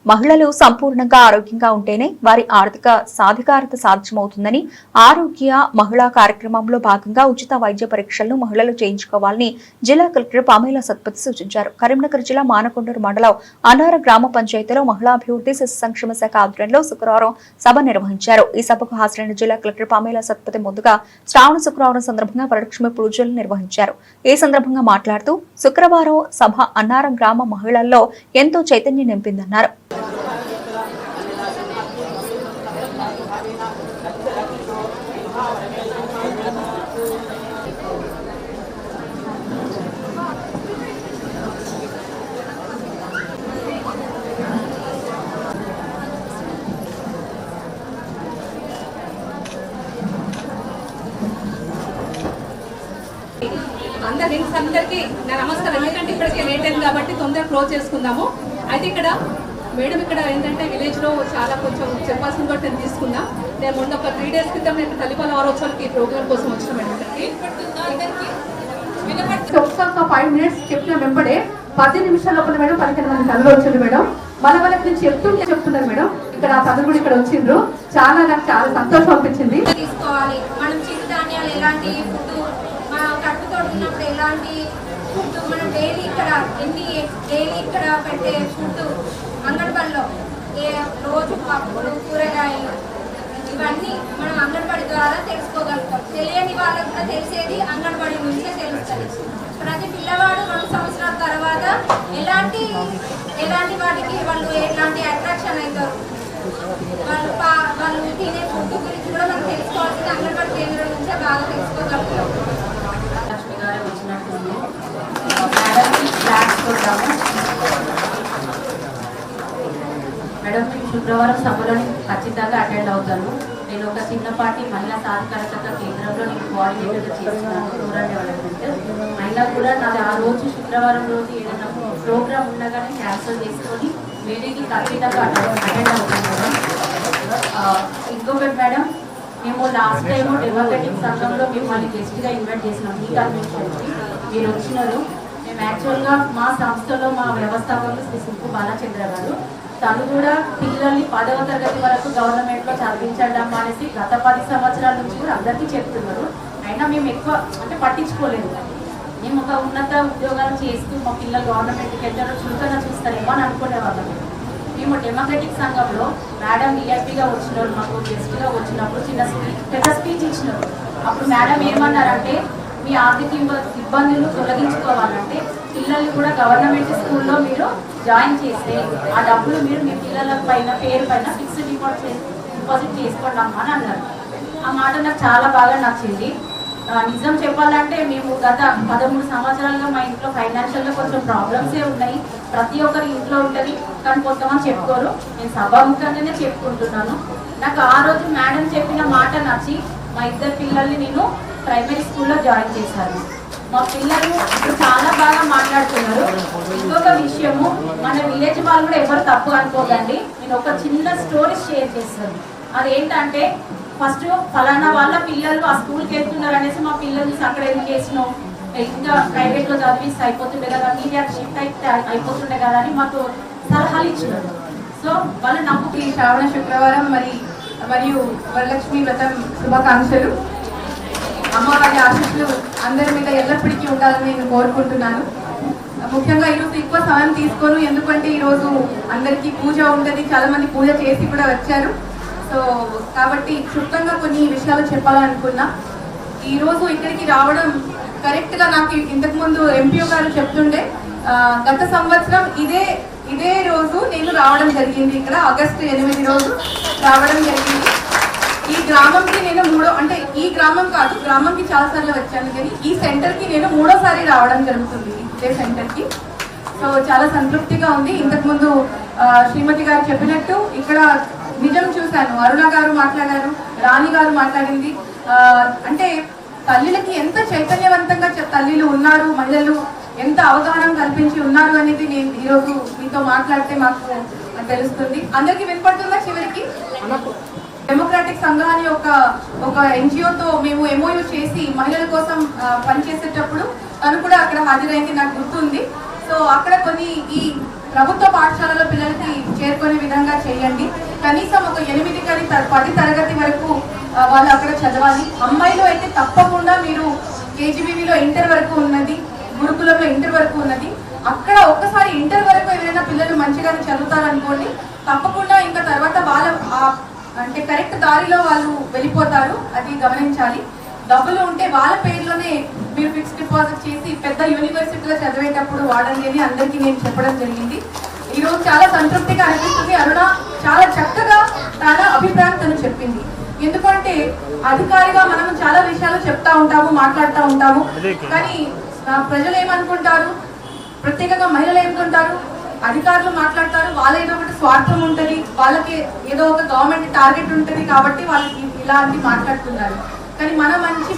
మహిళలు సంపూర్ణంగా ఆరోగ్యంగా ఉంటేనే వారి ఆర్థిక సాధికారత సాధ్యమవుతుందని ఆరోగ్య మహిళా కార్యక్రమంలో భాగంగా ఉచిత వైద్య పరీక్షలను మహిళలు చేయించుకోవాలని జిల్లా కలెక్టర్ పామేలా సత్పతి సూచించారు. కరీంనగర్ జిల్లా మానకొండూరు మండలం అనార గ్రామ పంచాయతీలో మహిళాభివృద్ధి శిశు సంక్షేమ శాఖ ఆధ్వర్యంలో శుక్రవారం సభ నిర్వహించారు. ఈ సభకు హాజరైన జిల్లా కలెక్టర్ పామేలా సత్పతి ముందుగా శ్రావణ శుక్రవారం సందర్భంగా వరలక్ష్మి పూజలు నిర్వహించారు. ఈ సందర్భంగా మాట్లాడుతూ శుక్రవారం సభ అన్నారం గ్రామ మహిళల్లో ఎంతో చైతన్యం నింపిందన్నారు. అందరికీ నా నమస్కారం. ఎందుకంటే ఇప్పటికే లేట్ అయింది కాబట్టి తొందరగా క్లోజ్ చేసుకుందాము. అయితే ఇక్కడ మేడం ఇక్కడ ఏంటంటే విలేజ్లో చాలా కొంచెం చెప్పాల్సిన కూడా నేను తీసుకున్నా. నేను మొన్న ఒక 3 days క్రితం నేను తల్లిపాల వారోత్సవాలకి ఈ ప్రోగ్రామ్ కోసం వచ్చిన మేడం ఒక్క 5 minutes చెప్పిన వెంబడే 10 నిమిషాల లోపల మేడం 15 మంది తల్లులు వచ్చింది మేడం. వాళ్ళకి నేను చెప్తున్నారు మేడం. ఇక్కడ తల్లు కూడా ఇక్కడ వచ్చిండ్రు. నాకు చాలా సంతోషం అనిపించింది. తీసుకోవాలి మనం చిరుధాన్యాలు ఎలాంటి ఫుడ్ కట్టుతో ఉన్నప్పుడు ఎలాంటి ఫుడ్ మనం డైలీ ఇక్కడ పెట్టే ఫుడ్ అంగన్వాడీలో రోజు పప్పులు కూరగాయలు ఇవన్నీ మనం అంగన్వాడీ ద్వారా తెలుసుకోగలుగుతాం. తెలియని వాళ్ళకి కూడా తెలిసేది అంగన్వాడీ నుంచే తెలుస్తుంది. ప్రతి పిల్లవాడు 2 సంవత్సరాల తర్వాత ఎలాంటి వాటికి వాళ్ళు ఎలాంటి అట్రాక్షన్ అవుతారు, వాళ్ళు తినే ఫుడ్ గురించి కూడా మనం తెలుసుకోవాల్సింది అంగన్వాడీ కేంద్రం నుంచే బాగా తెలుసుకోగలుగుతాం. లక్ష్మి గారు వచ్చినట్టుంది. మేడంకి క్లాస్ కొట్టాము. మేడం నేను శుక్రవారం సభలోని ఖచ్చితంగా అటెండ్ అవుతాను. నేను ఒక చిన్నపాటి మహిళా సాధికారత కేంద్రంలో నేను కోఆర్డినేటర్గా చేస్తున్నాను. రూరల్ డెవలప్మెంట్ అయినా కూడా నాది ఆ రోజు శుక్రవారం రోజు ఏదైనా ప్రోగ్రామ్ ఉండగానే క్యాన్సిల్ చేసుకొని మీటింగ్కి ఖచ్చితంగా అటెండ్ అవుతాను మేడం. ఇంకొకటి మేడం, మేము లాస్ట్ టైము డెమోక్రటిక్ సంఘంలో మిమ్మల్ని గెస్ట్గా ఇన్వైట్ చేసినాం. ఈ కన్వెన్షన్కి మీరు వచ్చినారు. మేము యాక్చువల్గా మా సంస్థలో మా వ్యవస్థాపకులు శ్రీ సుంకు బాలచంద్ర గారు తను కూడా పిల్లల్ని 10వ తరగతి వరకు గవర్నమెంట్లో చదివించడం అనేసి గత 10 సంవత్సరాల నుంచి కూడా అందరికీ చెప్తున్నారు. అయినా మేము ఎక్కువ పట్టించుకోలేదు. మేము ఒక ఉన్నత ఉద్యోగాలు చేస్తూ మా పిల్లలు గవర్నమెంట్కి వెళ్తారో చులకన చూస్తారేమో అని అనుకునేవాళ్ళం. మేము డెమోక్రటిక్ సంఘంలో మేడం ఈఎస్పీగా వచ్చినారు, మాకు గెస్ట్గా వచ్చినప్పుడు పెద్ద స్పీచ్ ఇచ్చినారు. అప్పుడు మేడం ఏమన్నారంటే మీ ఆర్థిక ఇబ్బందులు తొలగించుకోవాలంటే పిల్లల్ని కూడా గవర్నమెంట్ స్కూల్లో మీరు జాయిన్ చేస్తే ఆ డబ్బులు మీరు మీ పిల్లల పేరు పైన ఫిక్స్డ్ డిపాజిట్ చేసుకోండి అమ్మా అని అన్నారు. ఆ మాట నాకు చాలా బాగా నచ్చింది. నిజం చెప్పాలంటే మేము గత 13 సంవత్సరాలుగా మా ఇంట్లో ఫైనాన్షియల్గా కొంచెం ప్రాబ్లమ్సే ఉన్నాయి. ప్రతి ఒక్కరి ఇంట్లో ఉంటుంది, కానీ కొంతమంది చెప్పుకోరు. నేను సభాముఖంగానే చెప్పుకుంటున్నాను. నాకు ఆ రోజు మేడం చెప్పిన మాట నచ్చి మా 2 పిల్లల్ని నేను ప్రైమరీ స్కూల్లో జాయిన్ చేశాను. మా పిల్లలు ఇప్పుడు చాలా బాగా మాట్లాడుతున్నారు. ఇంకొక విషయము, మన విలేజ్ వాళ్ళు కూడా ఎవరు తప్పు అనుకోకండి. నేను ఒక చిన్న స్టోరీ షేర్ చేస్తాను. అదేంటంటే ఫస్ట్ ఫలానా వాళ్ళ పిల్లలు ఆ స్కూల్కి వెళ్తున్నారు అనేసి మా పిల్లల్ని అక్కడ ఎందుకు వేసినాం, ఇంకా ప్రైవేట్లో చదివిస్తే అయిపోతుండే కదా, మీడియాకి షిఫ్ట్ అయితే అయిపోతుండే కదా అని మాకు సలహాలు ఇచ్చినారు. సో వాళ్ళు నమ్ముకి శ్రావణ శుక్రవారం మరియు వరలక్ష్మి వ్రతం శుభాకాంక్షలు. అమ్మవారి ఆశీస్సులు అందరి మీద ఎల్లప్పటికీ ఉండాలని నేను కోరుకుంటున్నాను. ముఖ్యంగా ఈరోజు ఎక్కువ సమయం తీసుకోను, ఎందుకంటే ఈరోజు అందరికీ పూజ ఉంటుంది, చాలా మంది పూజ చేసి కూడా వచ్చారు. సో కాబట్టి క్షుణ్ణంగా కొన్ని విషయాలు చెప్పాలనుకున్నా. ఈరోజు ఇక్కడికి రావడం కరెక్ట్గా నాకు ఇంతకుముందు ఎంపీఓ గారు చెప్తుండే గత సంవత్సరం ఇదే రోజు నేను రావడం జరిగింది. ఇక్కడ ఆగస్టు 8 రోజు రావడం జరిగింది. ఈ గ్రామంకి నేను ఈ గ్రామం కాదు, గ్రామంకి చాలాసార్లు వచ్చాను, కానీ ఈ సెంటర్కి నేను 3వసారి రావడం జరుగుతుంది ఇదే సెంటర్కి. సో చాలా సంతృప్తిగా ఉంది. ఇంతకుముందు శ్రీమతి గారు చెప్పినట్టు ఇక్కడ నిజం చూశాను. అరుణ గారు మాట్లాడారు, రాణి గారు మాట్లాడింది. అంటే తల్లులకి ఎంత చైతన్యవంతంగా తల్లిలు ఉన్నారు, మహిళలు ఎంత అవగాహన కల్పించి ఉన్నారు అనేది నేను ఈరోజు మీతో మాట్లాడితే మాకు తెలుస్తుంది. అందరికీ వినపడుతుందా? చివరికి డెమోక్రాటిక్ సంఘాన్ని ఒక ఎన్జిఓతో మేము ఎంఓయూ చేసి మహిళల కోసం పనిచేసేటప్పుడు తను కూడా అక్కడ హాజరైంది, నాకు గుర్తుంది. సో అక్కడ కొన్ని ఈ ప్రభుత్వ పాఠశాలలో పిల్లలకి చేరుకునే 10 తరగతి వరకు వాళ్ళు అక్కడ చదవాలి. అమ్మాయిలు అయితే తప్పకుండా మీరు కేజీబీవీలో ఇంటర్ వరకు ఉన్నది, గురుకులంలో ఇంటర్ వరకు ఉన్నది. అక్కడ ఒక్కసారి ఇంటర్ వరకు ఏదైనా పిల్లలు మంచిగానే చదువుతారనుకోండి, తప్పకుండా ఇంకా తర్వాత వాళ్ళ అంటే కరెక్ట్ దారిలో వాళ్ళు వెళ్ళిపోతారు. అది గమనించాలి. డబ్బులు ఉంటే వాళ్ళ పేర్లోనే మీరు ఫిక్స్డ్ డిపాజిట్ చేసి పెద్ద యూనివర్సిటీలో చదివేటప్పుడు వాడండి అని అందరికీ నేను చెప్పడం జరిగింది. ఈరోజు చాలా సంతృప్తిగా అనిపిస్తుంది. అరుణ చాలా చక్కగా తన అభిప్రాయం తను చెప్పింది. ఎందుకంటే అధికారిగా మనం చాలా విషయాలు చెప్తా ఉంటాము, మాట్లాడుతూ ఉంటాము. కానీ ప్రజలు ఏమనుకుంటారు, ప్రత్యేకంగా మహిళలు ఏమనుకుంటారు, అధికారులు మాట్లాడతారు, వాళ్ళ ఏదో ఒకటి స్వార్థం ఉంటుంది, వాళ్ళకి ఏదో ఒక గవర్నమెంట్ టార్గెట్ ఉంటుంది కాబట్టి వాళ్ళకి ఇలాంటి మాట్లాడుతున్నారు. కానీ మన మంచి